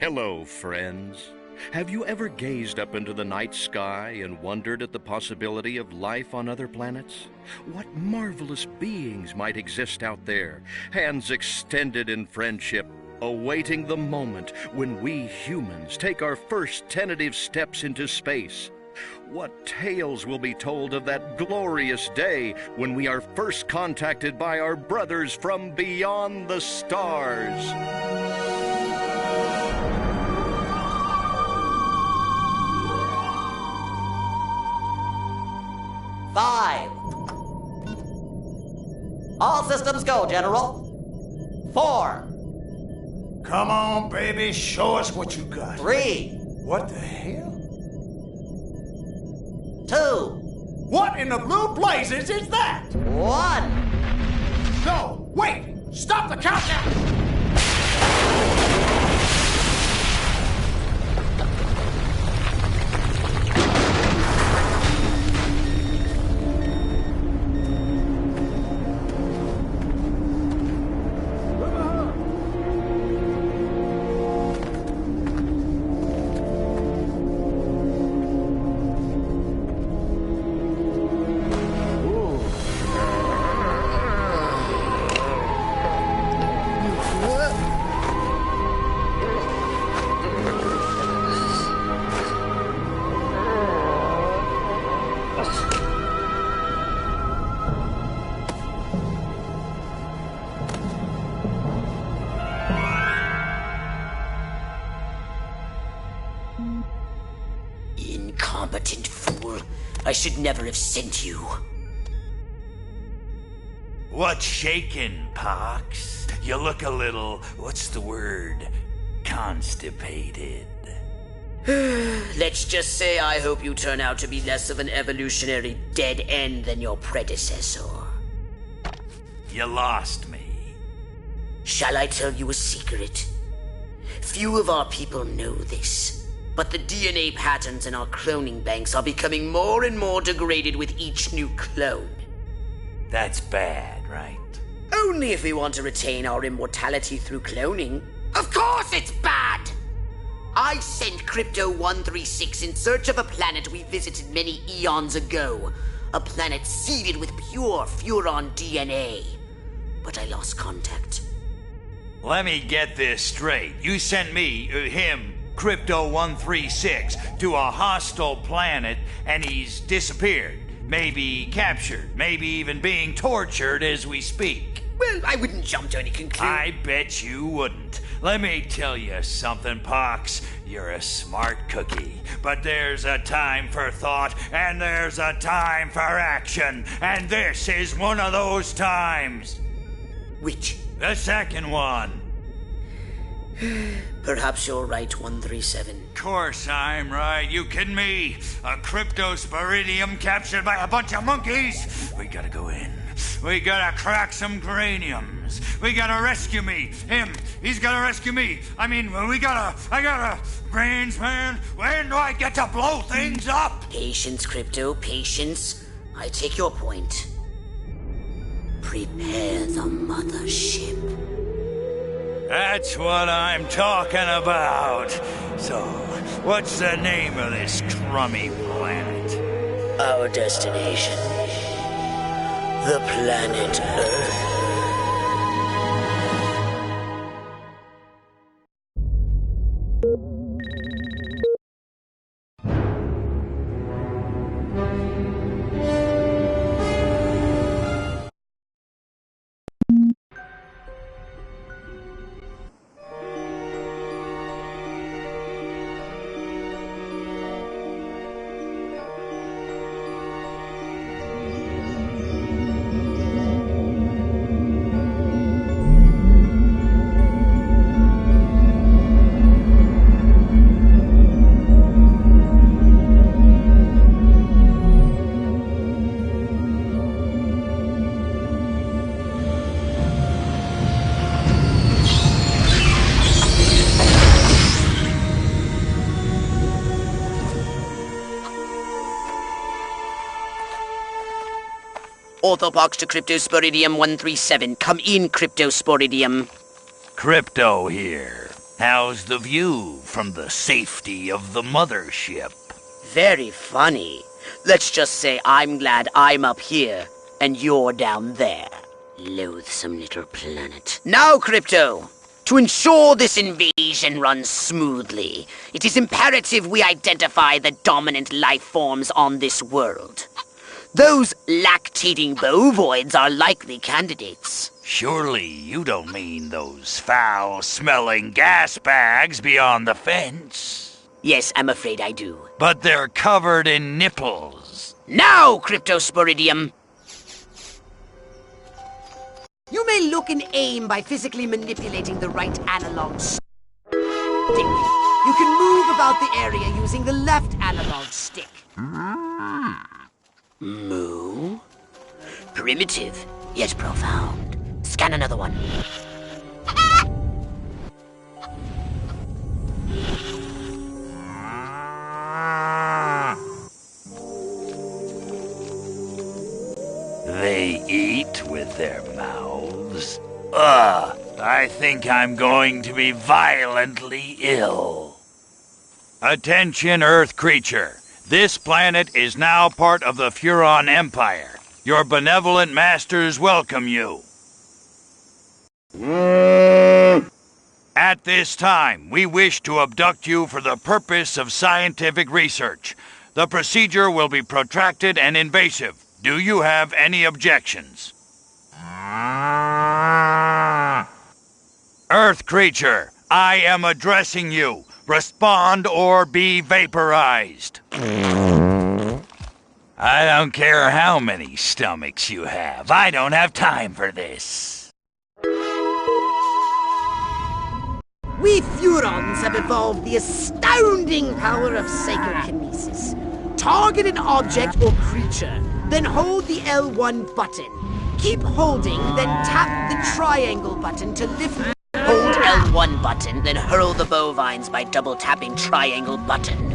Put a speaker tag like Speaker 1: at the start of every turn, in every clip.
Speaker 1: Hello, friends. Have you ever gazed up into the night sky and wondered at the possibility of life on other planets? What marvelous beings might exist out there, hands extended in friendship, awaiting the moment when we humans take our first tentative steps into space? What tales will be told of that glorious day when we are first contacted by our brothers from beyond the stars?
Speaker 2: 5. All systems go, General. 4.
Speaker 3: Come on, baby, show us what you got.
Speaker 2: 3.
Speaker 3: What the hell?
Speaker 2: 2.
Speaker 3: What in the blue blazes is that?
Speaker 2: 1.
Speaker 3: No, wait! Stop the countdown!
Speaker 4: Incompetent fool. I should never have sent you.
Speaker 5: What's shaking, Pox? You look a little, what's the word? Constipated.
Speaker 4: Let's just say I hope you turn out to be less of an evolutionary dead end than your predecessor.
Speaker 5: You lost me.
Speaker 4: Shall I tell you a secret? Few of our people know this, but the DNA patterns in our cloning banks are becoming more and more degraded with each new clone.
Speaker 5: That's bad, right?
Speaker 4: Only if we want to retain our immortality through cloning. Of course it's bad! I sent Crypto-136 in search of a planet we visited many eons ago. A planet seeded with pure Furon DNA. But I lost contact.
Speaker 5: Let me get this straight. You sent me, him, Crypto-136, to a hostile planet, and he's disappeared. Maybe captured. Maybe even being tortured as we speak.
Speaker 4: Well, I wouldn't jump to any conclusion.
Speaker 5: I bet you wouldn't. Let me tell you something, Pox. You're a smart cookie. But there's a time for thought, and there's a time for action. And this is one of those times.
Speaker 4: Which?
Speaker 5: The second one.
Speaker 4: Perhaps you're right, 137.
Speaker 5: Course I'm right. You kidding me? A cryptosporidium captured by a bunch of monkeys? We gotta go in. We gotta crack some craniums. We gotta rescue me. Him, he's gotta rescue me. I gotta... Brains, man. When do I get to blow things up?
Speaker 4: Patience, Crypto, patience. I take your point. Prepare the mothership.
Speaker 5: That's what I'm talking about. So, what's the name of this crummy planet?
Speaker 4: Our destination. The planet Earth. Orthopox to Cryptosporidium 137. Come in, Cryptosporidium.
Speaker 5: Crypto here. How's the view from the safety of the mothership?
Speaker 4: Very funny. Let's just say I'm glad I'm up here and you're down there. Loathsome little planet. Now, Crypto, to ensure this invasion runs smoothly, it is imperative we identify the dominant life forms on this world. Those lactating bovoids are likely candidates.
Speaker 5: Surely you don't mean those foul-smelling gas bags beyond the fence?
Speaker 4: Yes, I'm afraid I do.
Speaker 5: But they're covered in nipples.
Speaker 4: Now, Cryptosporidium! You may look and aim by physically manipulating the right analog stick. You can move about the area using the left analog stick. Moo? Primitive, yet profound. Scan another one.
Speaker 5: They eat with their mouths. Ugh, I think I'm going to be violently ill. Attention, Earth creature. This planet is now part of the Furon Empire. Your benevolent masters welcome you. At this time, we wish to abduct you for the purpose of scientific research. The procedure will be protracted and invasive. Do you have any objections? Earth creature, I am addressing you. Respond or be vaporized. I don't care how many stomachs you have. I don't have time for this.
Speaker 4: We Furons have evolved the astounding power of psychokinesis. Target an object or creature, then hold the L1 button. Keep holding, then tap the triangle button to lift. Hold L1 button, then hurl the bovines by double tapping triangle button.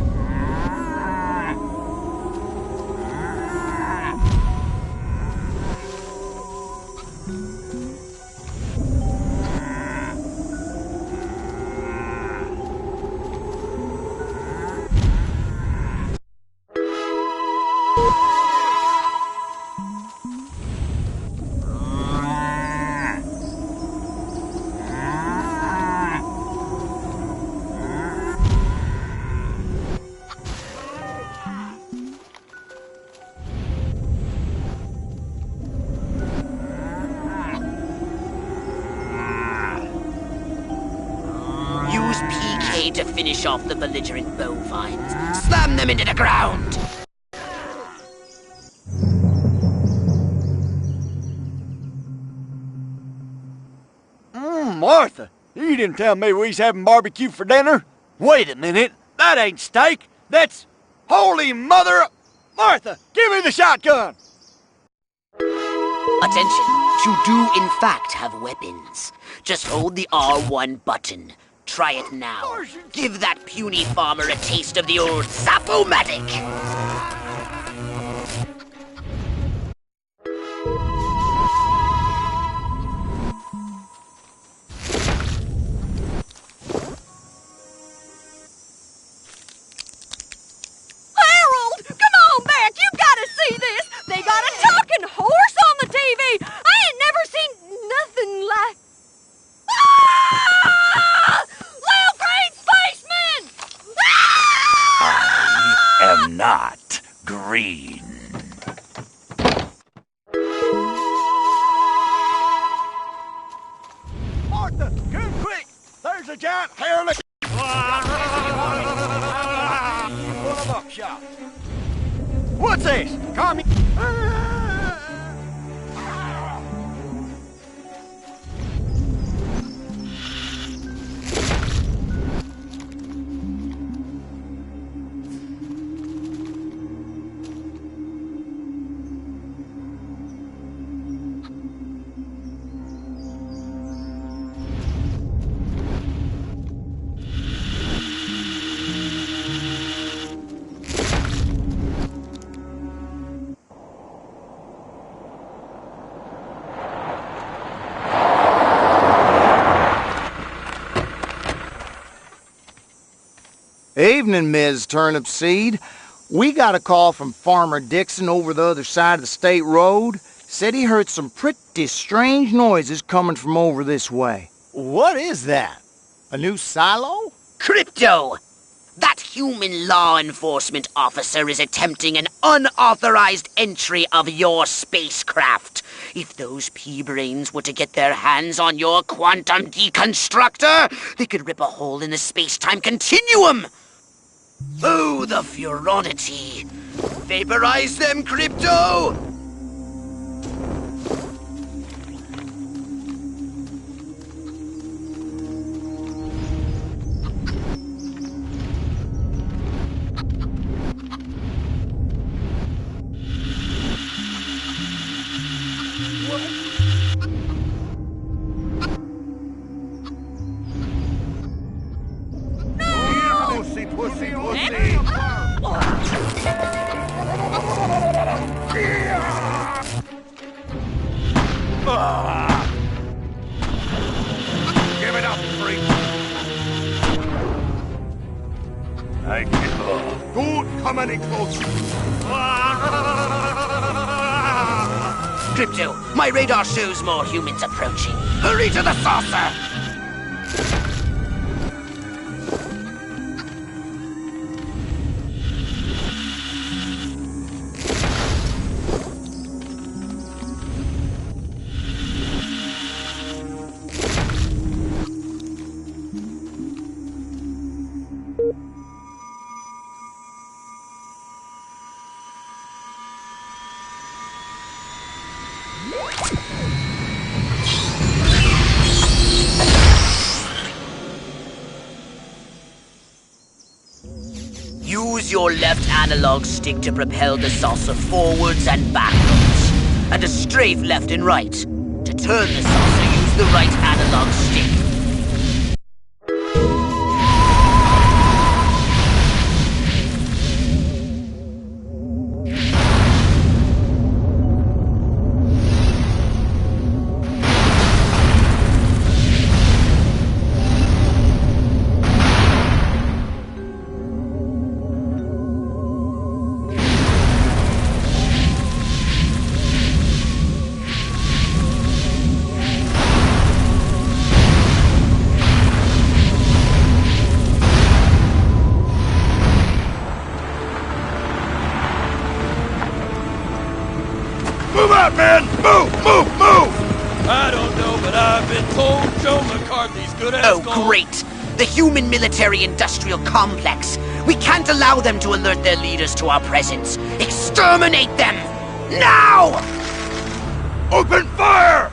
Speaker 4: Use PK to finish off the belligerent bovines. Slam them into the ground!
Speaker 6: Martha, you didn't tell me we was having barbecue for dinner. Wait a minute, that ain't steak. That's... Holy mother... Martha, give me the shotgun!
Speaker 4: Attention, you do in fact have weapons. Just hold the R1 button. Try it now. Give that puny farmer a taste of the old Zappomatic!
Speaker 7: Harold, come on back! You gotta see this! They got a talking horse on the TV! I ain't never seen nothing like... Ah! Lil Green Spaceman!
Speaker 5: I am not green.
Speaker 6: Martha, come quick! There's a giant hairless... Full of buckshot. What's this? Commie...
Speaker 3: Evening, Ms. Turnipseed. We got a call from Farmer Dixon over the other side of the state road. Said he heard some pretty strange noises coming from over this way. What is that? A new silo?
Speaker 4: Crypto! That human law enforcement officer is attempting an unauthorized entry of your spacecraft. If those pea-brains were to get their hands on your quantum deconstructor, they could rip a hole in the space-time continuum! Oh, the furonity! Vaporize them, Crypto!
Speaker 3: Give it up, freak!
Speaker 6: I give up.
Speaker 3: Don't come any closer!
Speaker 4: Crypto, my radar shows more humans approaching. Hurry to the saucer! Use your left analog stick to propel the saucer forwards and backwards, and a strafe left and right. To turn the saucer, use the right analog stick.
Speaker 6: Move out, man! Move! Move! Move!
Speaker 8: I don't know, but I've been told Joe McCarthy's good as
Speaker 4: Oh,
Speaker 8: gold.
Speaker 4: great! The human military-industrial complex. We can't allow them to alert their leaders to our presence. Exterminate them! Now!
Speaker 6: Open fire!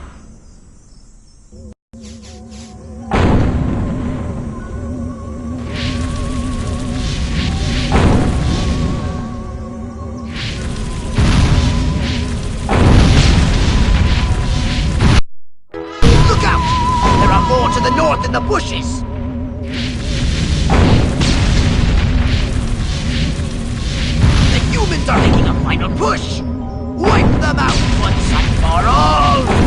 Speaker 4: Look out! There are more to the north in the bushes! The humans are making a final push! Wipe them out once and for all!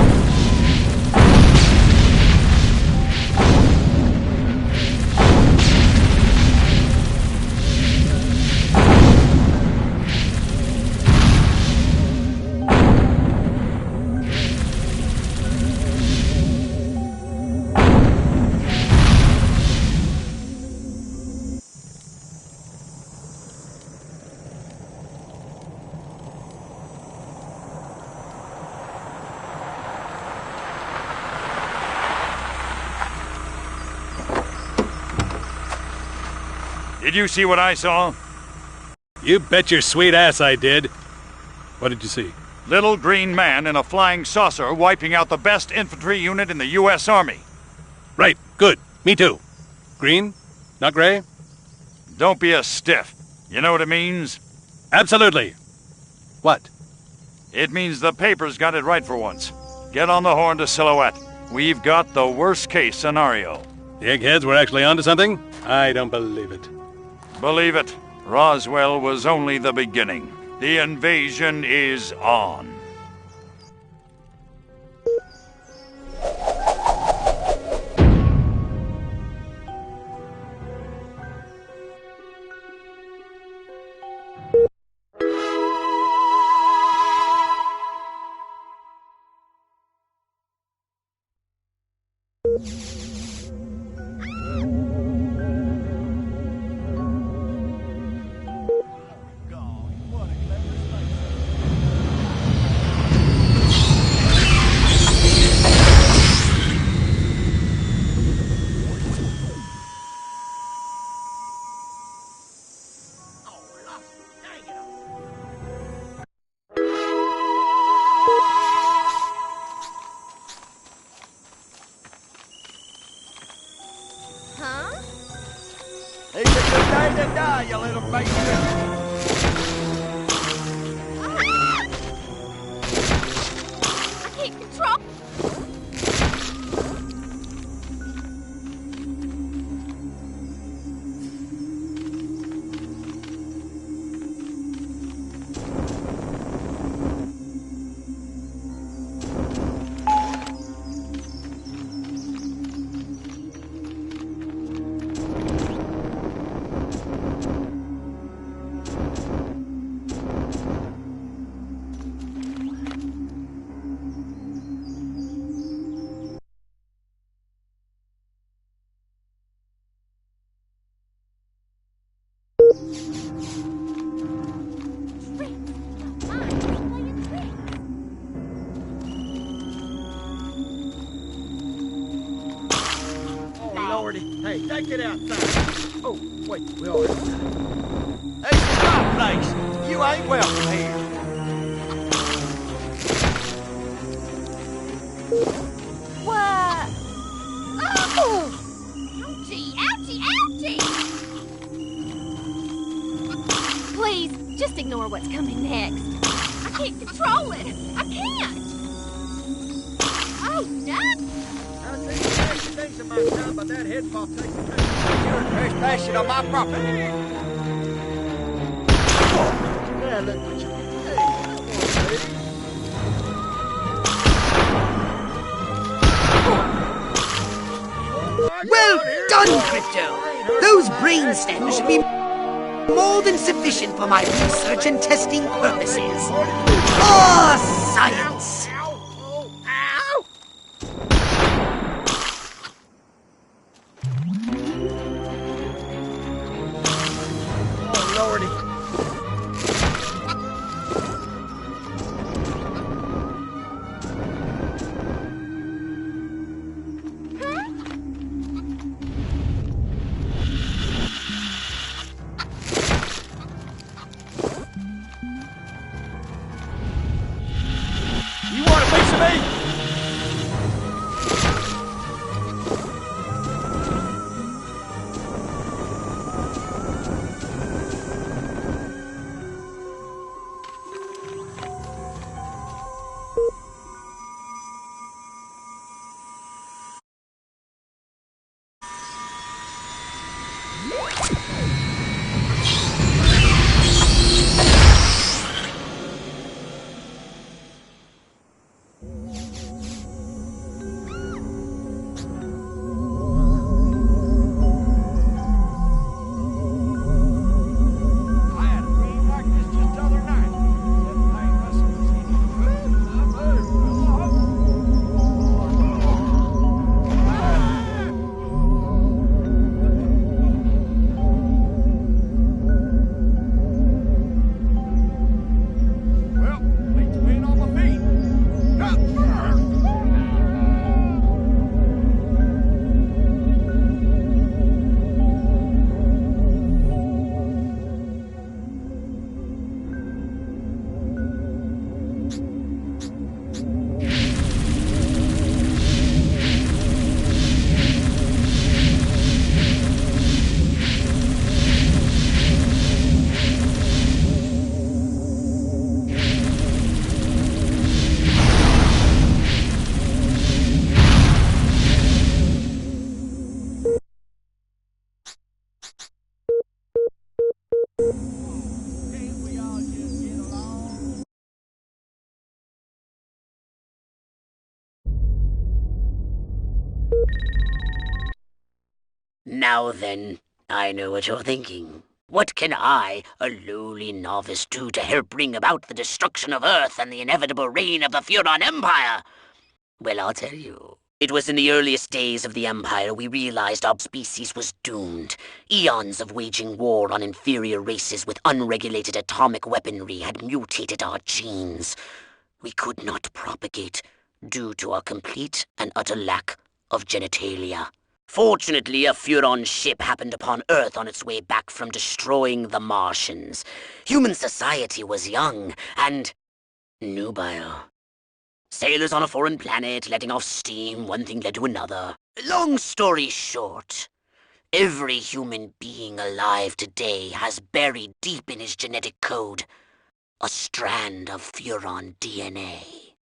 Speaker 5: Did you see what I saw?
Speaker 8: You bet your sweet ass I did. What did you see?
Speaker 5: Little green man in a flying saucer wiping out the best infantry unit in the U.S. Army.
Speaker 8: Right, good. Me too. Green? Not gray?
Speaker 5: Don't be a stiff. You know what it means?
Speaker 8: Absolutely. What?
Speaker 5: It means the papers got it right for once. Get on the horn to Silhouette. We've got the worst case scenario.
Speaker 8: The eggheads were actually onto something? I don't believe it.
Speaker 5: Believe it, Roswell was only the beginning. The invasion is on.
Speaker 7: Huh?
Speaker 6: It's a good day to die, you little bastard.
Speaker 7: I can't control.
Speaker 6: Oh, Lordy. Hey, take it outside. Oh, wait, we are inside. Hey, it's my place. You ain't welcome here.
Speaker 7: What? Oh! Ouchie! Ouchie! Ouchie! Please, just ignore what's coming next. I can't control it. I can't. Oh, no!
Speaker 6: I see you nasty things in my time, but that head pop takes a turn. You're trespassing on my property. Yeah, look what you did. Hey, come on, lady.
Speaker 4: Well done, Crypto! Those brain stems should be more than sufficient for my research and testing purposes. Oh, science!
Speaker 6: Oh, Lordy. You want a piece of me? I had a dream like this just the other night. That Payne Russell was well, beats being on my feet. Can't we all just get along?
Speaker 4: Now then, I know what you're thinking. What can I, a lowly novice, do to help bring about the destruction of Earth and the inevitable reign of the Furon Empire? Well, I'll tell you. It was in the earliest days of the Empire we realized our species was doomed. Eons of waging war on inferior races with unregulated atomic weaponry had mutated our genes. We could not propagate due to our complete and utter lack of genitalia. Fortunately, a Furon ship happened upon Earth on its way back from destroying the Martians. Human society was young and nubile. Sailors on a foreign planet, letting off steam, one thing led to another. Long story short, every human being alive today has buried deep in his genetic code a strand of Furon DNA.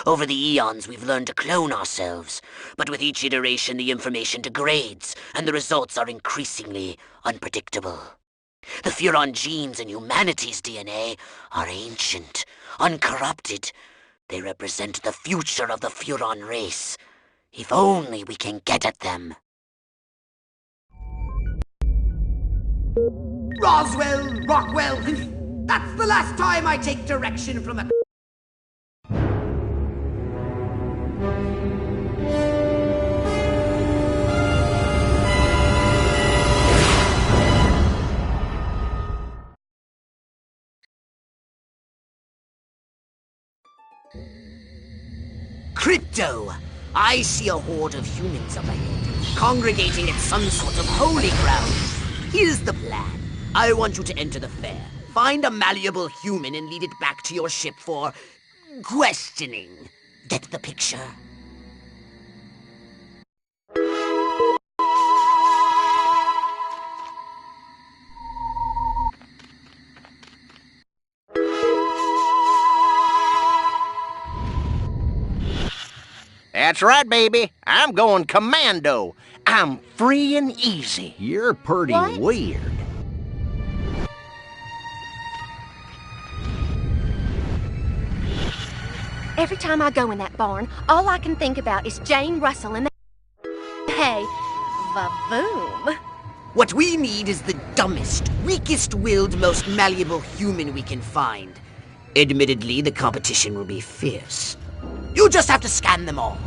Speaker 4: Over the eons, we've learned to clone ourselves, but with each iteration the information degrades, and the results are increasingly unpredictable. The Furon genes in humanity's DNA are ancient, uncorrupted. They represent the future of the Furon race. If only we can get at them.
Speaker 9: Roswell, Rockwell, that's the last time I take direction from a...
Speaker 4: Crypto! I see a horde of humans up ahead, congregating at some sort of holy ground. Here's the plan. I want you to enter the fair, find a malleable human and lead it back to your ship for questioning. Get the picture?
Speaker 3: That's right, baby. I'm going commando. I'm free and easy.
Speaker 10: You're pretty weird.
Speaker 7: Every time I go in that barn, all I can think about is Jane Russell and the hay. Va-boom.
Speaker 4: What we need is the dumbest, weakest-willed, most malleable human we can find. Admittedly, the competition will be fierce. You just have to scan them all.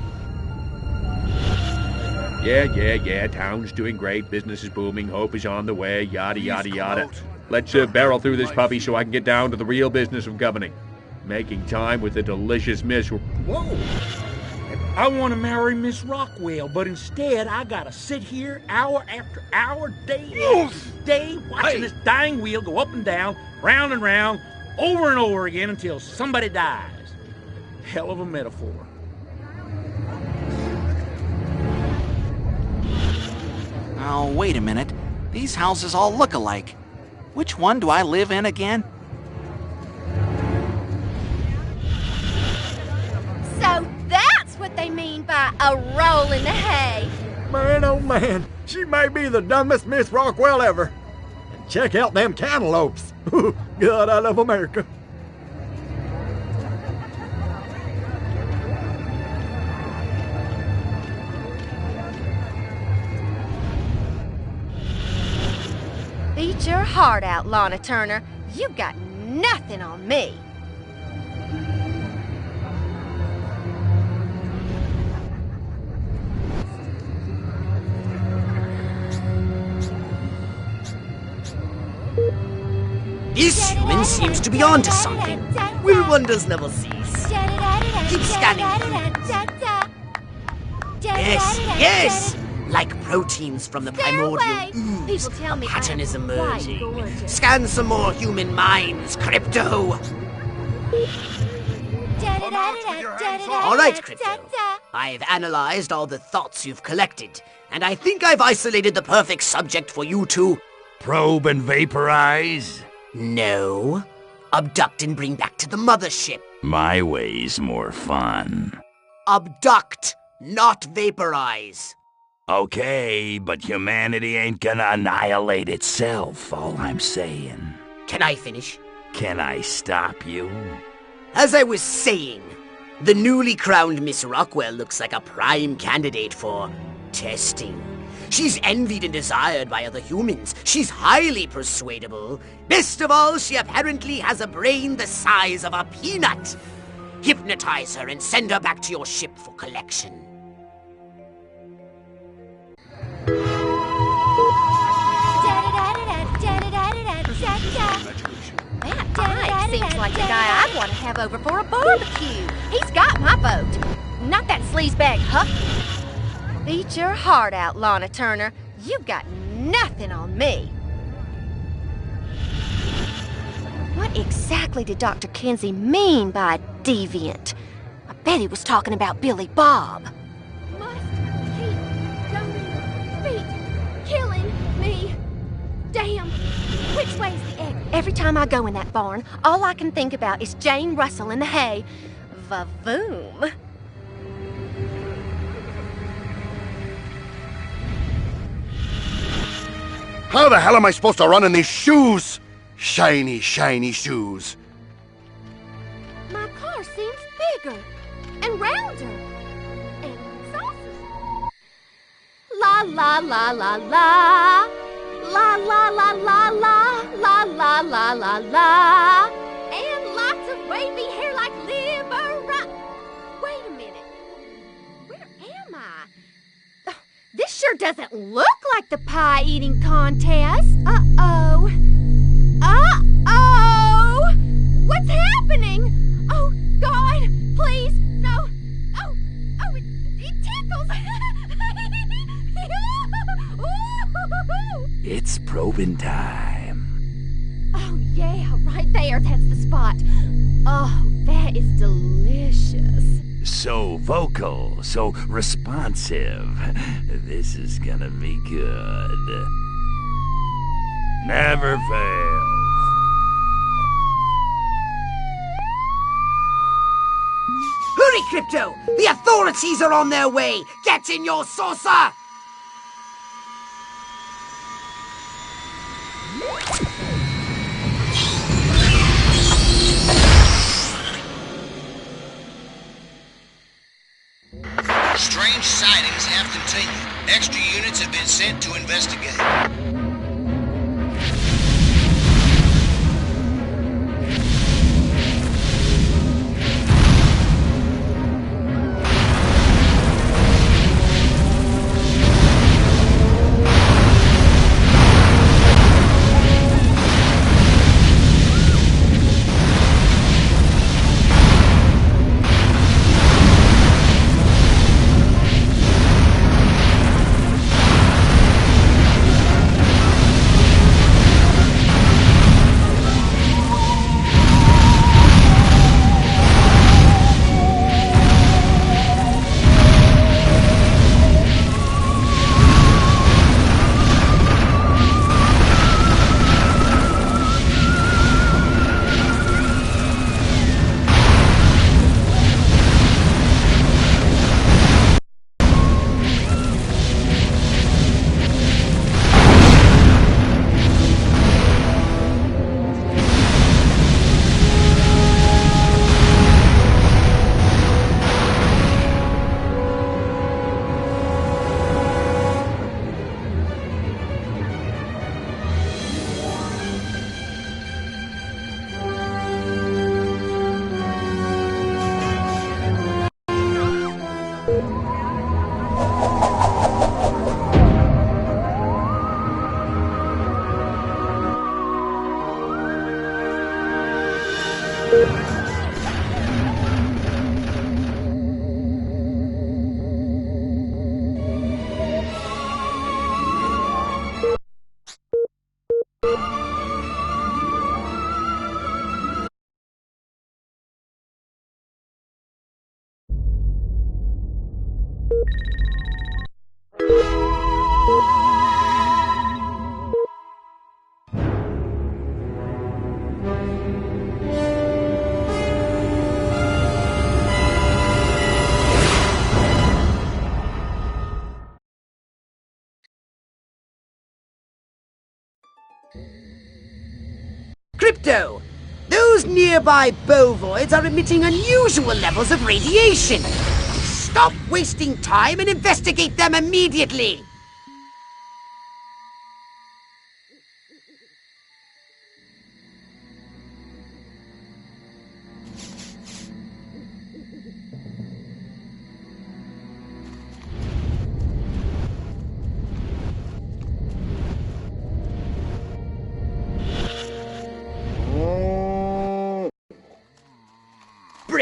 Speaker 8: Yeah. Town's doing great. Business is booming. Hope is on the way. Yada, yada, yada. Let's barrel through this puppy so I can get down to the real business of governing. Making time with the delicious Miss...
Speaker 10: Whoa! I want to marry Miss Rockwell, but instead I gotta sit here hour after hour, day after day, watching this dying wheel go up and down, round and round, over and over again until somebody dies. Hell of a metaphor.
Speaker 2: Oh, wait a minute. These houses all look alike. Which one do I live in again?
Speaker 7: So that's what they mean by a roll in the hay.
Speaker 6: Man, oh man, she may be the dumbest Miss Rockwell ever. And check out them cantaloupes. God, I love America.
Speaker 7: Eat your heart out, Lana Turner. You got nothing on me.
Speaker 4: This human seems to be onto something. Will wonders never cease? Keep scanning. Yes! Like proteins from the primordial ooze, a pattern is emerging. Scan some more human minds, Crypto! All right, Crypto. I've analyzed all the thoughts you've collected, and I think I've isolated the perfect subject for you to...
Speaker 5: Probe and vaporize?
Speaker 4: No. Abduct and bring back to the mothership.
Speaker 5: My way's more fun.
Speaker 4: Abduct, not vaporize.
Speaker 5: Okay, but humanity ain't gonna annihilate itself, all I'm saying.
Speaker 4: Can I finish?
Speaker 5: Can I stop you?
Speaker 4: As I was saying, the newly crowned Miss Rockwell looks like a prime candidate for testing. She's envied and desired by other humans. She's highly persuadable. Best of all, she apparently has a brain the size of a peanut. Hypnotize her and send her back to your ship for collection.
Speaker 7: like the guy I'd want to have over for a barbecue. He's got my vote. Not that sleazebag Huck. Eat your heart out, Lana Turner. You've got nothing on me. What exactly did Dr. Kinsey mean by deviant? I bet he was talking about Billy Bob. Must keep jumping feet, killing me. Damn. Which way's the egg? Every time I go in that barn, all I can think about is Jane Russell in the hay. Va-voom.
Speaker 11: How the hell am I supposed to run in these shoes? Shiny, shiny shoes.
Speaker 7: My car seems bigger and rounder and saucy. La la la la la. La la la la la. La la la la la. And lots of wavy hair like liver. Wait a minute. Where am I? Oh, this sure doesn't look like the pie-eating contest. Uh-oh. Uh-oh! What's happening? Oh, God, please, no. Oh, it tickles.
Speaker 12: It's probing time.
Speaker 7: Oh, yeah, right there. That's the spot. Oh, that is delicious.
Speaker 12: So vocal, so responsive. This is gonna be good. Never fails.
Speaker 9: Hurry, Crypto! The authorities are on their way! Get in your saucer!
Speaker 13: Strange sightings have continued. Extra units have been sent to investigate.
Speaker 9: Crypto! Those nearby bovoids are emitting unusual levels of radiation. Stop wasting time and investigate them immediately!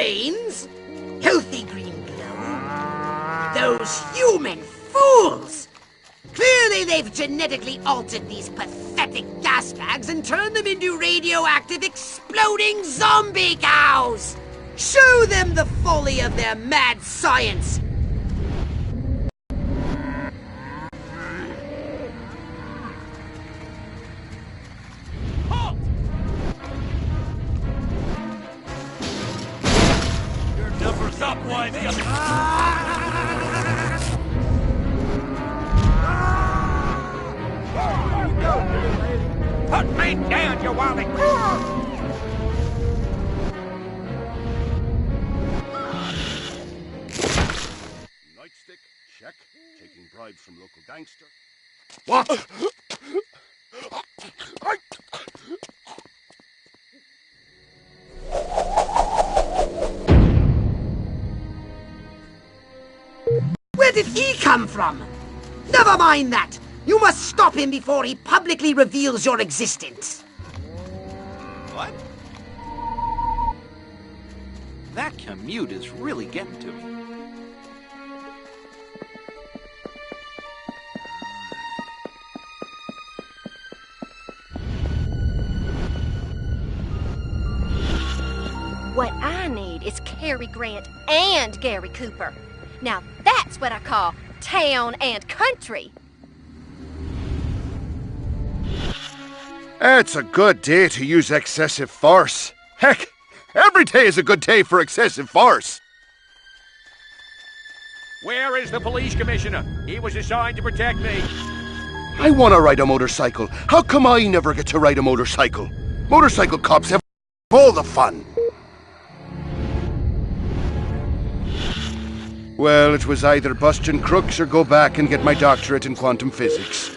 Speaker 9: brains? Healthy green glow? Those human fools! Clearly they've genetically altered these pathetic gas bags and turned them into radioactive exploding zombie cows! Show them the folly of their mad science!
Speaker 12: Your number's up, wife.
Speaker 10: Put me down, you wily.
Speaker 11: Nightstick, check. Taking bribes from local gangster.
Speaker 6: What?
Speaker 9: Where did he come from? Never mind that! You must stop him before he publicly reveals your existence.
Speaker 2: What? That commute is really getting to me.
Speaker 7: What I need is Cary Grant and Gary Cooper. Now that's what I call town and country.
Speaker 11: It's a good day to use excessive force. Heck, every day is a good day for excessive force.
Speaker 8: Where is the police commissioner? He was assigned to protect me.
Speaker 11: I want to ride a motorcycle. How come I never get to ride a motorcycle? Motorcycle cops have all the fun. Well, it was either busting crooks or go back and get my doctorate in quantum physics.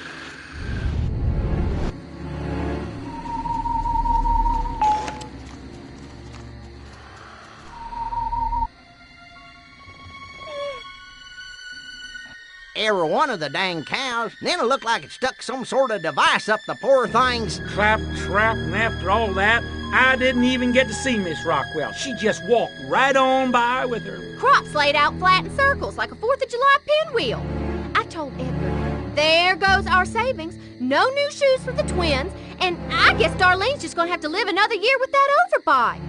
Speaker 14: Every one of the dang cows, and then it looked like it stuck some sort of device up the poor thing's...
Speaker 10: Claptrap, and after all that, I didn't even get to see Miss Rockwell. She just walked right on by with her
Speaker 7: Crops laid out flat in circles like a 4th of July pinwheel. I told Edgar, there goes our savings, no new shoes for the twins, and I guess Darlene's just gonna have to live another year with that overbuy.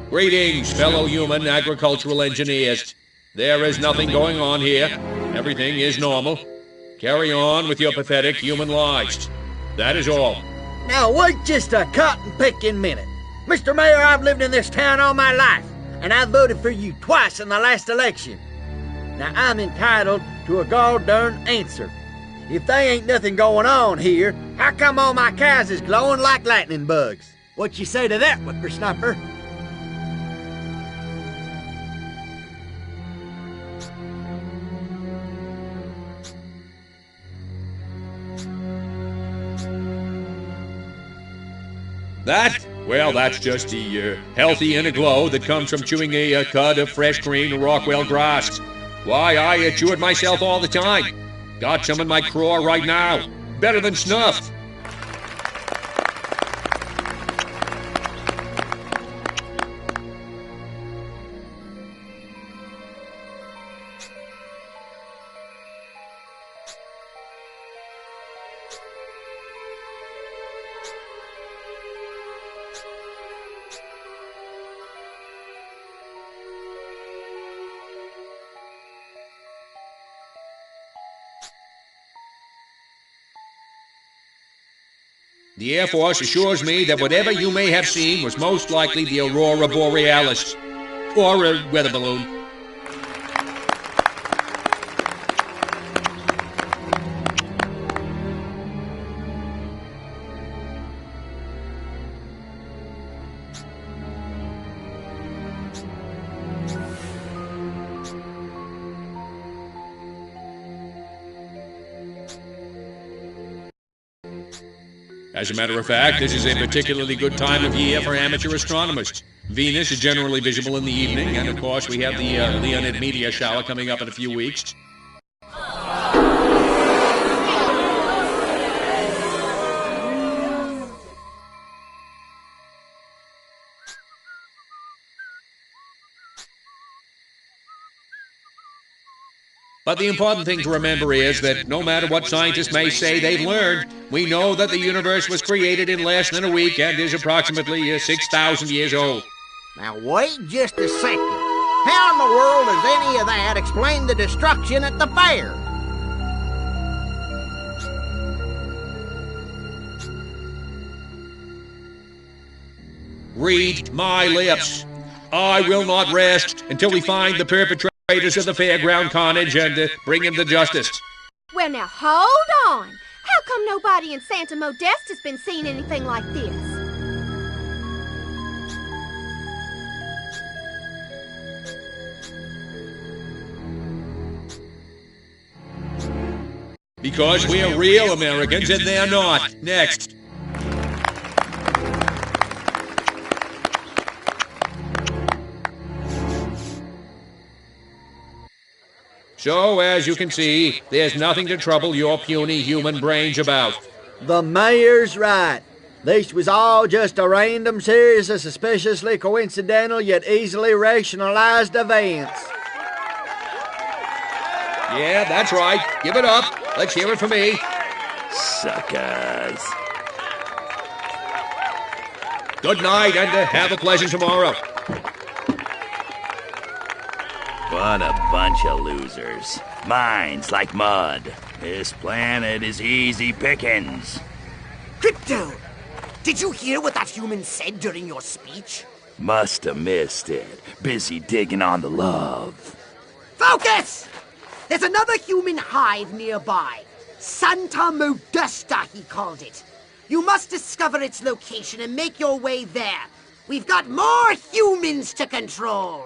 Speaker 8: Greetings, fellow human agricultural engineers. There is nothing going on here. Everything is normal. Carry on with your pathetic human lives. That is all.
Speaker 14: Now wait just a cotton-picking minute. Mr. Mayor, I've lived in this town all my life, and I voted for you twice in the last election. Now I'm entitled to a gall-darn answer. If there ain't nothing going on here, how come all my cows is glowing like lightning bugs? What you say to that, whippersnapper?
Speaker 8: That? Well, that's just the healthy inner glow that comes from chewing a cud of fresh green Rockwell grass. Why, I chew it myself all the time. Got some in my craw right now. Better than snuff. The Air Force assures me that whatever you may have seen was most likely the Aurora Borealis. Or a weather balloon. As a matter of fact, this is a particularly good time of year for amateur astronomers. Venus is generally visible in the evening, and of course we have the Leonid meteor shower coming up in a few weeks. But the important thing to remember is that no matter what scientists may say they've learned, we know that the universe was created in less than a week and is approximately 6,000 years old.
Speaker 14: Now wait just a second. How in the world does any of that explain the destruction at the fair?
Speaker 8: Read my lips. I will not rest until we find the perpetrators of the fairground carnage and bring them to justice.
Speaker 7: Well, now, hold on. How come nobody in Santa Modeste has been seeing anything like this?
Speaker 8: Because we're real Americans and they're not. Next. So, as you can see, there's nothing to trouble your puny human brains about.
Speaker 14: The mayor's right. This was all just a random series of suspiciously coincidental yet easily rationalized events.
Speaker 8: Yeah, that's right. Give it up. Let's hear it from me.
Speaker 12: Suckers.
Speaker 8: Good night and have a pleasant tomorrow.
Speaker 12: What a bunch of losers. Minds like mud. This planet is easy pickings.
Speaker 4: Crypto! Did you hear what that human said during your speech?
Speaker 12: Must have missed it. Busy digging on the love.
Speaker 4: Focus! There's another human hive nearby. Santa Modesta, he called it. You must discover its location and make your way there. We've got more humans to control.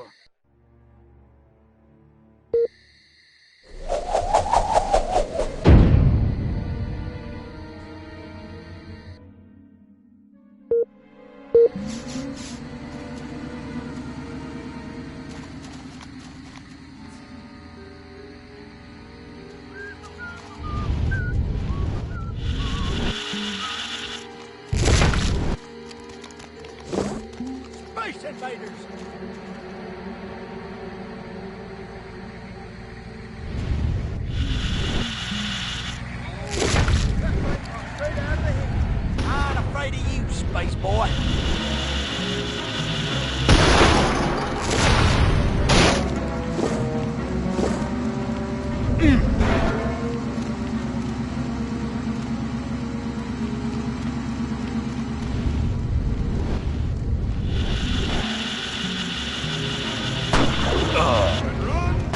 Speaker 6: Space invaders! Not afraid of you, space boy.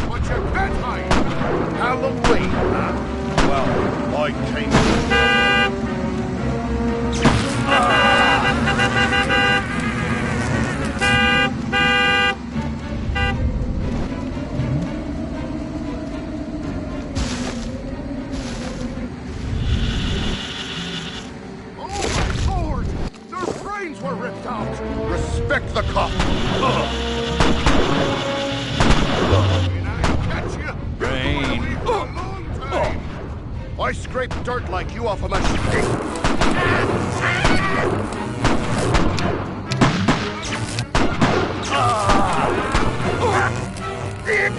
Speaker 11: But you can't hide. Halloween, huh? Well, my time. Oh my lord! Their brains were ripped out! Respect the cop!
Speaker 12: Brain.
Speaker 11: I scrape dirt like you off of my stick. Drop it!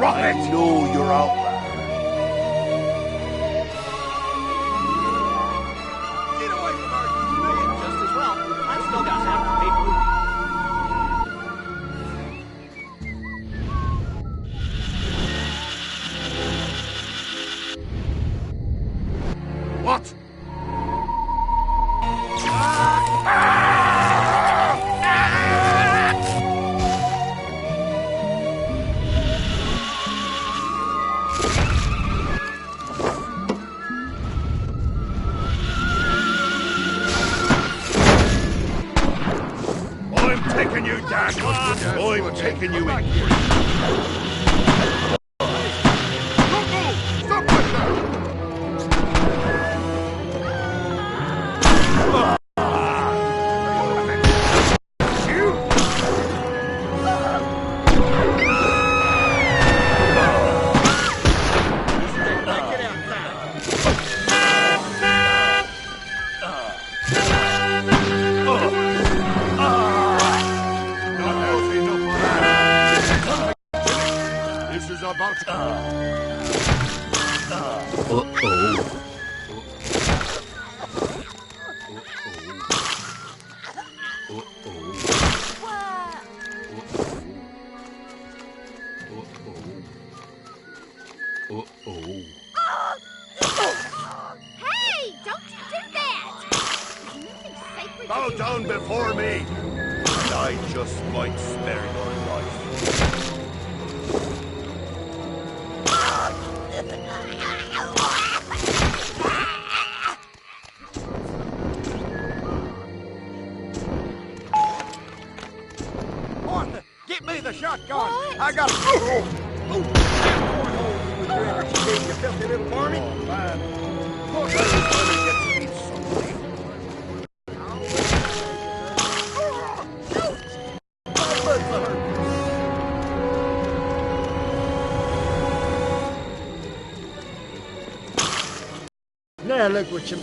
Speaker 11: I know you're out there.
Speaker 6: Get away from her! Just as well. I still got half the paper.
Speaker 11: taking you in here. Stop like that!
Speaker 7: Hey, don't you do that! There's nothing sacred
Speaker 11: Bow
Speaker 7: to do.
Speaker 11: down before me, and I just might spare your life.
Speaker 6: Martha, get me the shotgun.
Speaker 7: What?
Speaker 6: I got you filthy little varmint. Now look what you...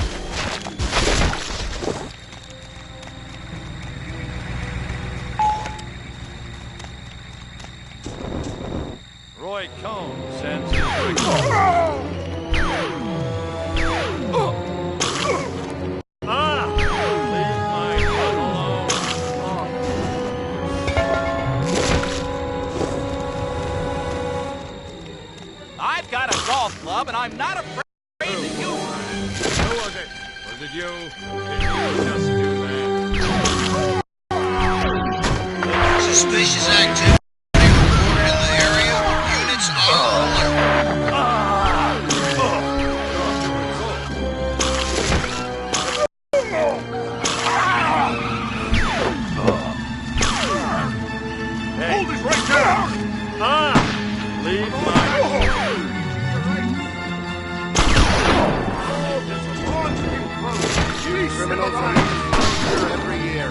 Speaker 5: Roy Cohn sends
Speaker 2: I've got a golf club, and I'm not afraid to use it.
Speaker 5: Who was it? Was it you? Did you just do that?
Speaker 13: Suspicious activity reported in the area. Units are alert.
Speaker 11: Hold it right there!
Speaker 5: Leave my...
Speaker 11: Criminals are here every year.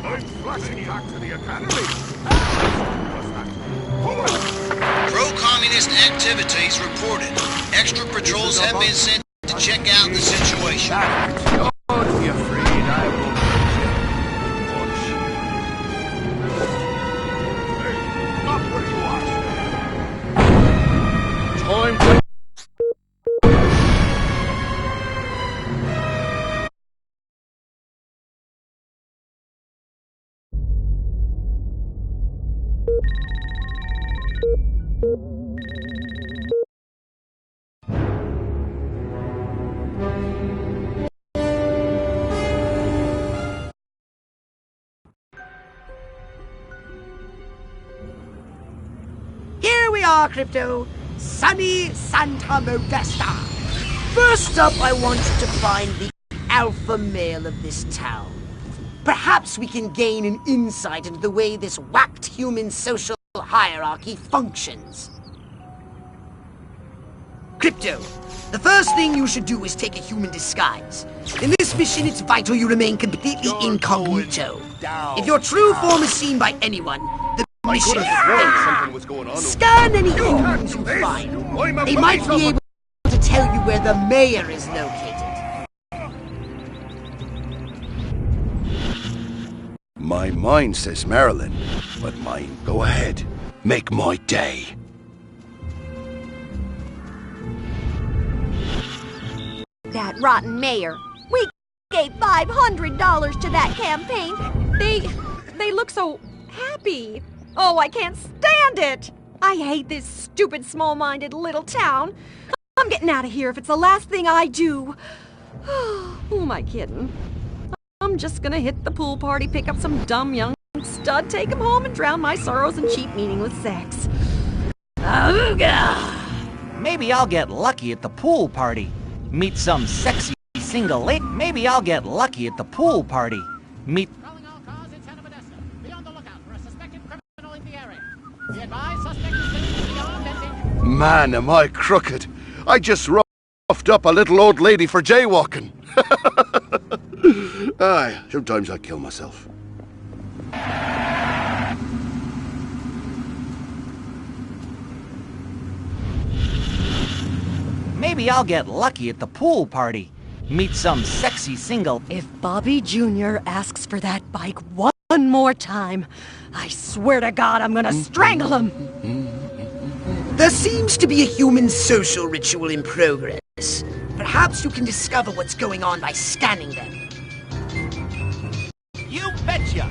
Speaker 11: I'm flashing back to the academy.
Speaker 13: Pro-communist activities reported. Extra patrols have been sent to check out the situation.
Speaker 11: Don't be afraid, I will stop where you are. Time to...
Speaker 9: Here we are, Crypto. Sunny Santa Modesta. First up, I want you to find the alpha male of this town. Perhaps we can gain an insight into the way this whacked human social hierarchy functions. Crypto, the first thing you should do is take a human disguise. In this mission, it's vital you remain completely incognito. If your true form is seen by anyone, the mission
Speaker 11: could have sworn
Speaker 9: fails.
Speaker 11: something was going on.
Speaker 9: Scan any humans you find. They might be able to tell you where the mayor is located.
Speaker 11: My mind says Marilyn, but mine, go ahead. Make my day.
Speaker 7: That rotten mayor. We gave $500 to that campaign. They look so happy. Oh, I can't stand it. I hate this stupid, small-minded little town. I'm getting out of here if it's the last thing I do. Who am I kidding? I'm just gonna hit the pool party, pick up some dumb young stud, take him home, and drown my sorrows in cheap, meaningless sex. Ooga!
Speaker 2: Maybe I'll get lucky at the pool party. Meet some sexy single lady. Maybe I'll get lucky at the pool party. Meet...
Speaker 11: Man, am I crooked. I just roughed up a little old lady for jaywalking. Aye, sometimes I kill myself.
Speaker 2: Maybe I'll get lucky at the pool party. Meet some sexy single.
Speaker 15: If Bobby Jr. asks for that bike one more time, I swear to God I'm gonna strangle him!
Speaker 4: There seems to be a human social ritual in progress. Perhaps you can discover what's going on by scanning them.
Speaker 2: You betcha!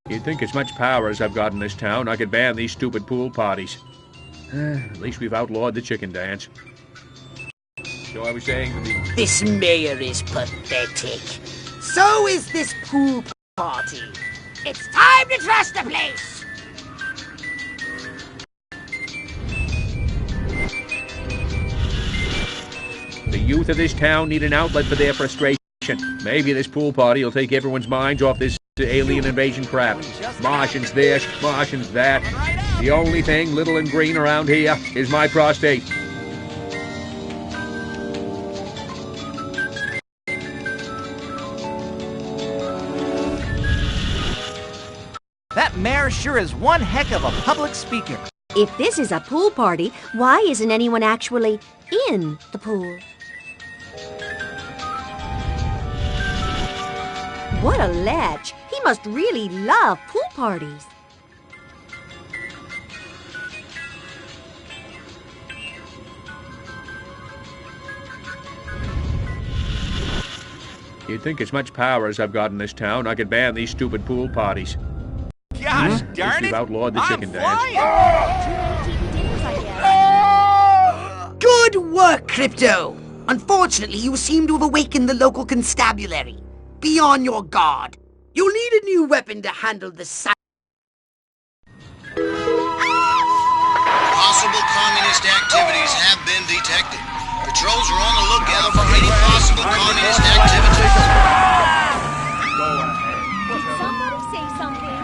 Speaker 8: You'd think as much power as I've got in this town, I could ban these stupid pool parties. At least we've outlawed the chicken dance. So I was saying...
Speaker 4: This mayor is pathetic. So is this pool party. It's time to trash the place!
Speaker 8: The youth of this town need an outlet for their frustration. Maybe this pool party will take everyone's minds off this alien invasion crap. Martians this, Martians that. The only thing little and green around here is my prostate.
Speaker 2: That mayor sure is one heck of a public speaker.
Speaker 7: If this is a pool party, why isn't anyone actually in the pool? What a lech! He must really love pool parties.
Speaker 8: You'd think as much power as I've got in this town, I could ban these stupid pool parties.
Speaker 2: Gosh darn
Speaker 8: We've
Speaker 2: it!
Speaker 8: outlawed the chicken
Speaker 2: flying.
Speaker 8: dance.
Speaker 4: Good work, Crypto! Unfortunately, you seem to have awakened the local constabulary. Be on your guard. You'll need a new weapon to handle the
Speaker 13: Possible communist activities have been detected. Patrols are on the lookout for any possible communist activities.
Speaker 7: Did somebody say something?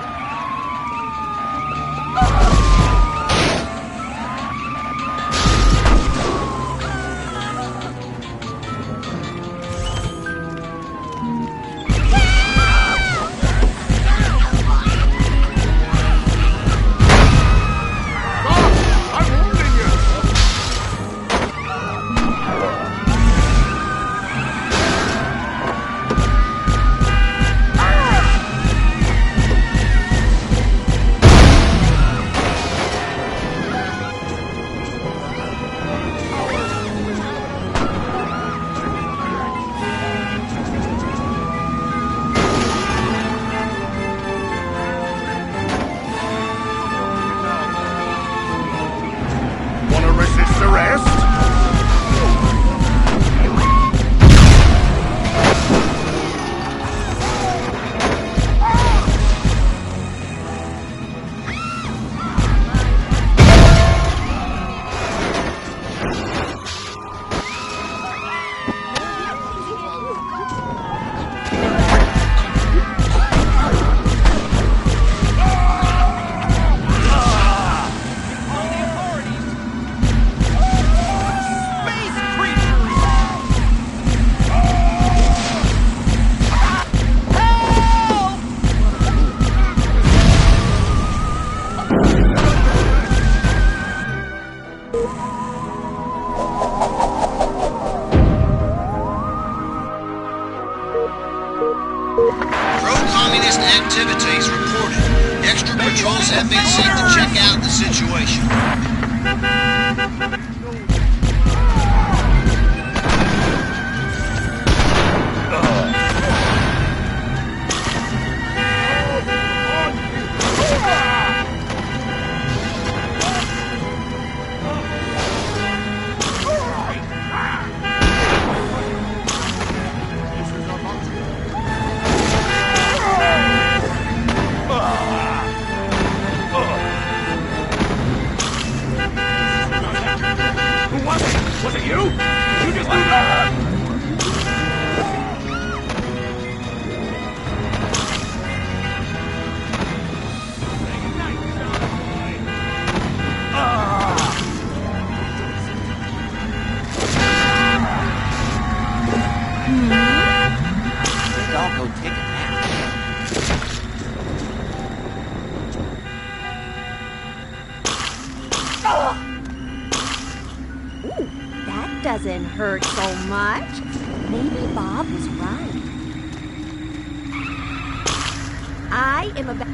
Speaker 13: Pro-communist activities reported. Extra patrols have been sent to check out the situation.
Speaker 7: doesn't hurt so much. Maybe Bob was right. I am about...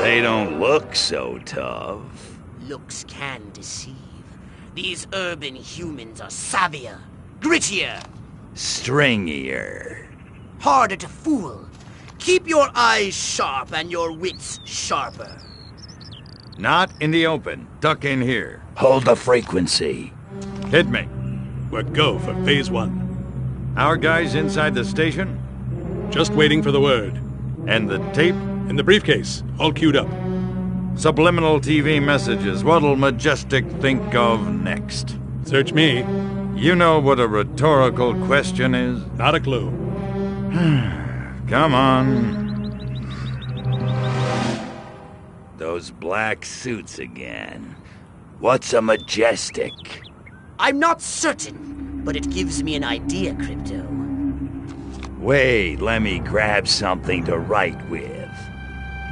Speaker 12: They don't look so tough.
Speaker 4: Looks can deceive. These urban humans are savvier, grittier,
Speaker 12: Stringier.
Speaker 4: harder to fool. Keep your eyes sharp and your wits sharper.
Speaker 5: Not in the open. Duck in here.
Speaker 12: Hold the frequency.
Speaker 5: Hit me.
Speaker 16: We're go for phase 1.
Speaker 5: Our guys inside the station?
Speaker 16: Just waiting for the word.
Speaker 5: And the tape?
Speaker 16: In the briefcase, all queued up.
Speaker 5: Subliminal TV messages. What'll Majestic think of next?
Speaker 16: Search me.
Speaker 5: You know what a rhetorical question is?
Speaker 16: Not a clue.
Speaker 5: Come on.
Speaker 12: Those black suits again. What's a Majestic?
Speaker 4: I'm not certain, but it gives me an idea, Crypto.
Speaker 12: Wait, let me grab something to write with.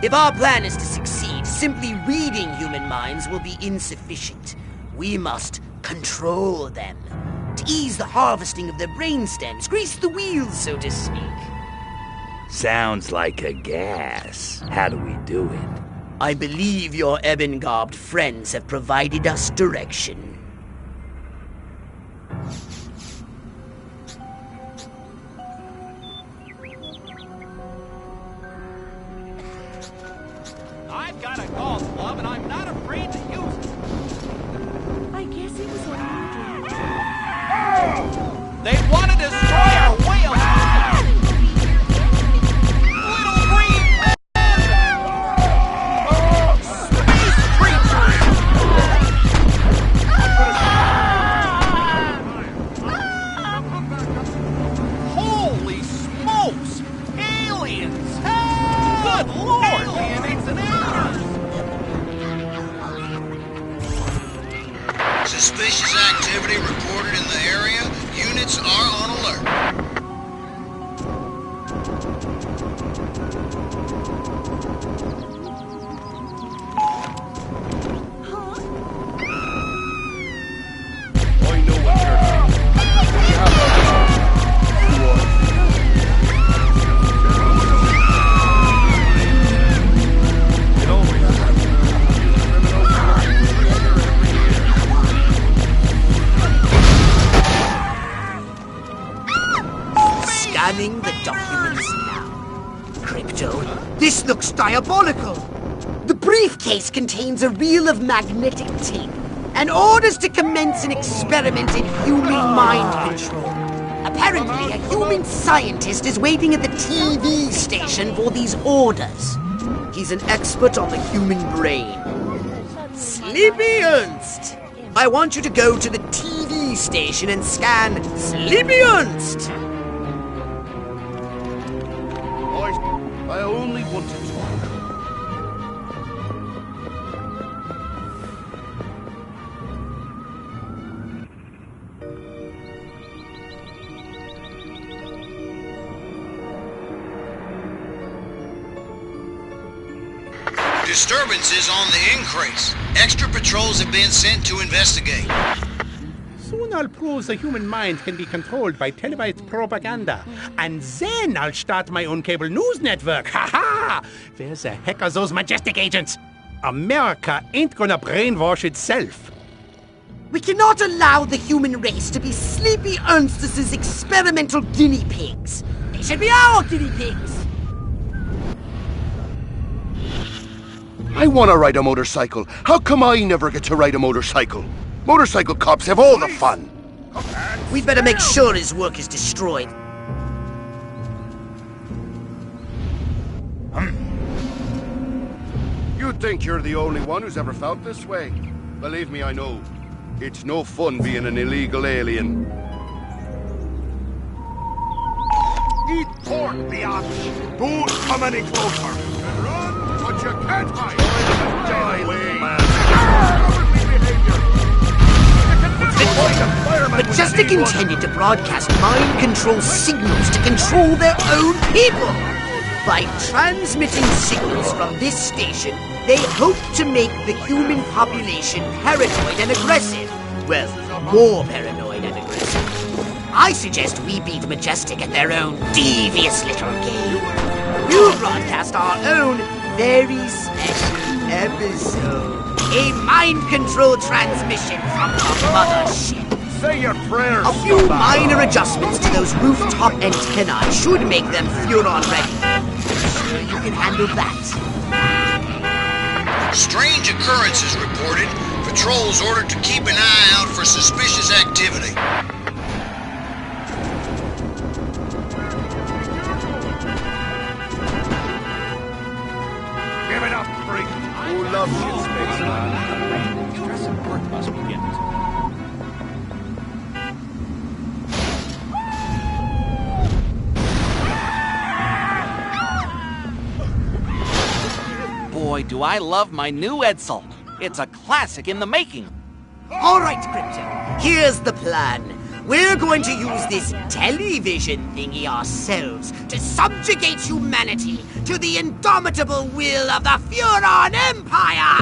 Speaker 4: If our plan is to succeed, simply reading human minds will be insufficient. We must control them. To ease the harvesting of their brainstems, grease the wheels, so to speak.
Speaker 12: Sounds like a gas. How do we do it?
Speaker 4: I believe your ebon-garbed friends have provided us direction.
Speaker 2: I've got a golf club and I'm not afraid to use it.
Speaker 7: I guess it was
Speaker 2: They want to destroy our whale. Little green men. Space creatures. Holy smokes! Aliens! Good lord! Aliens and aliens!
Speaker 13: Suspicious activity reported in the area. Units are on alert.
Speaker 9: documents now. Crypto, this looks diabolical. The briefcase contains a reel of magnetic tape and orders to commence an experiment in human mind control. Apparently, a human scientist is waiting at the TV station for these orders. He's an expert on the human brain. Sleepy Ernst! I want you to go to the TV station and scan Sleepy Ernst!
Speaker 11: I only want to talk.
Speaker 13: Disturbances on the increase. Extra patrols have been sent to investigate.
Speaker 17: Soon I'll prove the human mind can be controlled by televised propaganda. And then I'll start my own cable news network. Ha ha! Where the heck are those majestic agents? America ain't gonna brainwash itself.
Speaker 9: We cannot allow the human race to be Sleepy Ernst's experimental guinea pigs. They should be our guinea pigs.
Speaker 11: I want to ride a motorcycle. How come I never get to ride a motorcycle? Motorcycle cops have all the fun.
Speaker 9: We'd better make sure his work is destroyed.
Speaker 11: You think you're the only one who's ever felt this way? Believe me, I know. It's no fun being an illegal alien.
Speaker 6: Eat pork, biatch! Don't come any closer! And run, but you can't hide! Die,
Speaker 9: The Majestic intended to broadcast mind control signals to control their own people. By transmitting signals from this station, they hope to make the human population paranoid and aggressive. Well, more paranoid and aggressive. I suggest we beat Majestic at their own devious little game. We'll broadcast our own very special episode. A mind control transmission from the mothership.
Speaker 6: Say your prayers.
Speaker 9: A few minor adjustments to those rooftop antennae should make them Furon ready. Sure you can handle that.
Speaker 13: Strange occurrences reported. Patrols ordered to keep an eye out for suspicious activity.
Speaker 6: Give it up, freak! Who loves you, Spacer?
Speaker 8: Stress and work must begin.
Speaker 2: Boy, do I love my new Edsel. It's a classic in the making.
Speaker 9: All right, Crypto. Here's the plan. We're going to use this television thingy ourselves to subjugate humanity to the indomitable will of the Furon Empire!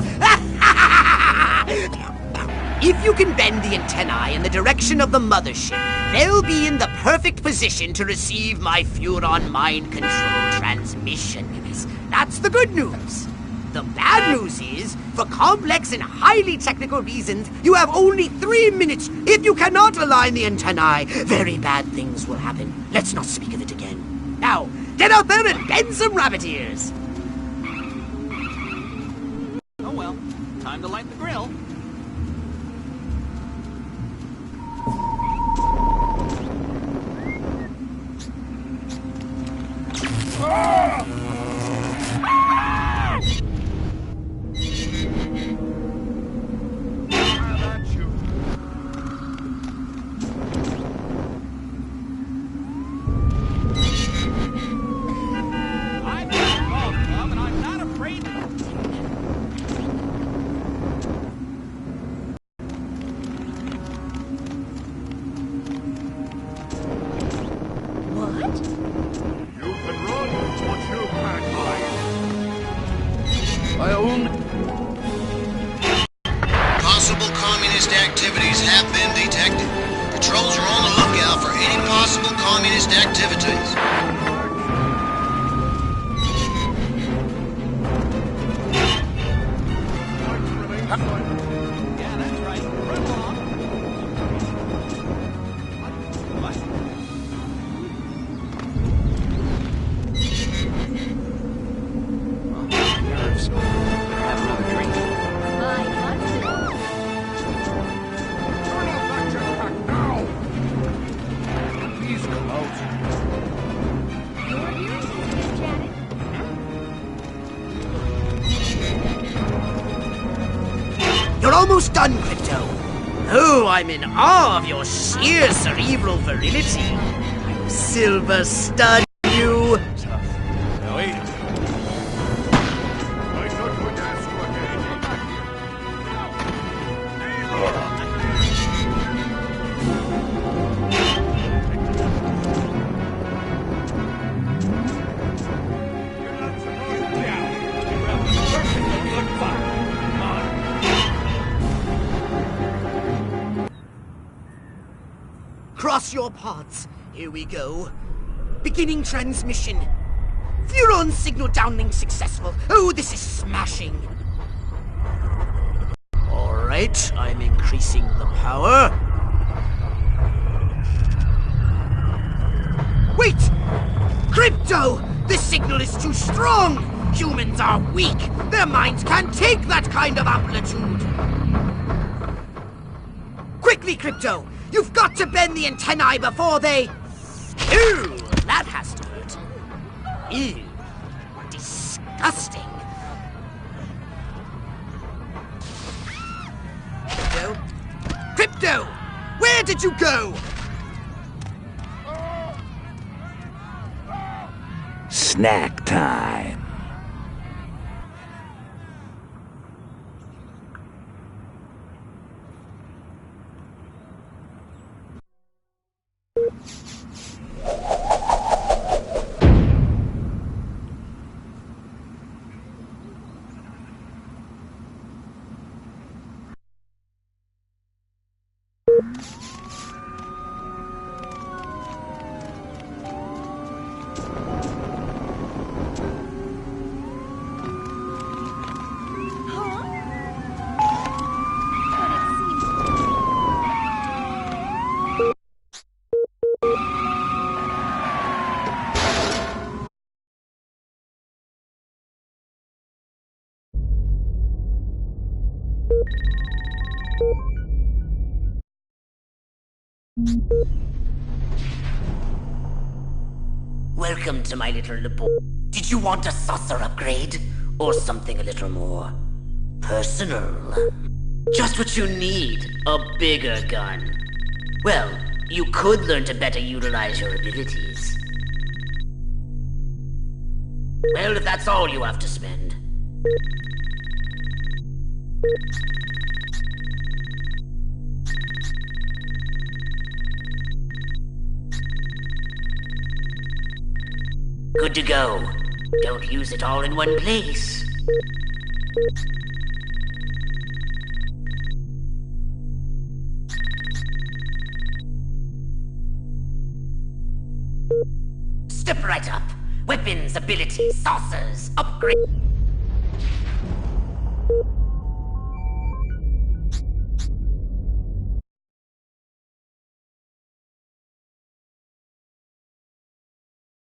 Speaker 9: If you can bend the antennae in the direction of the mothership, they'll be in the perfect position to receive my Furon mind control transmissions. That's the good news. The bad news is, for complex and highly technical reasons, you have only 3 minutes. If you cannot align the antennae, very bad things will happen. Let's not speak of it again. Now, get out there and bend some rabbit ears.
Speaker 2: Oh well, time to light the grill.
Speaker 13: Possible communist activities have been detected. Patrols are on the lookout for any possible communist activities.
Speaker 2: Yeah, that's right. Run along. What?
Speaker 9: Almost done, Crypto. Oh, I'm in awe of your sheer cerebral virility. Silver stud, you. Cross your paths. Here we go. Beginning transmission. Furon signal downlink successful. Oh, this is smashing. Alright, I'm increasing the power. Wait! Crypto! This signal is too strong! Humans are weak! Their minds can't take that kind of amplitude! Quickly, Crypto! You've got to bend the antennae before they... Ew! That has to hurt. Ew. Disgusting. Crypto? Crypto! Where did you go?
Speaker 12: Snack time.
Speaker 4: Welcome to my little laboratory. Did you want a saucer upgrade? Or something a little more personal? Just what you need, a bigger gun. Well, you could learn to better utilize your abilities. Well, if that's all you have to spend. Good to go. Don't use it all in one place. Step right up. Weapons, abilities, saucers, upgrade.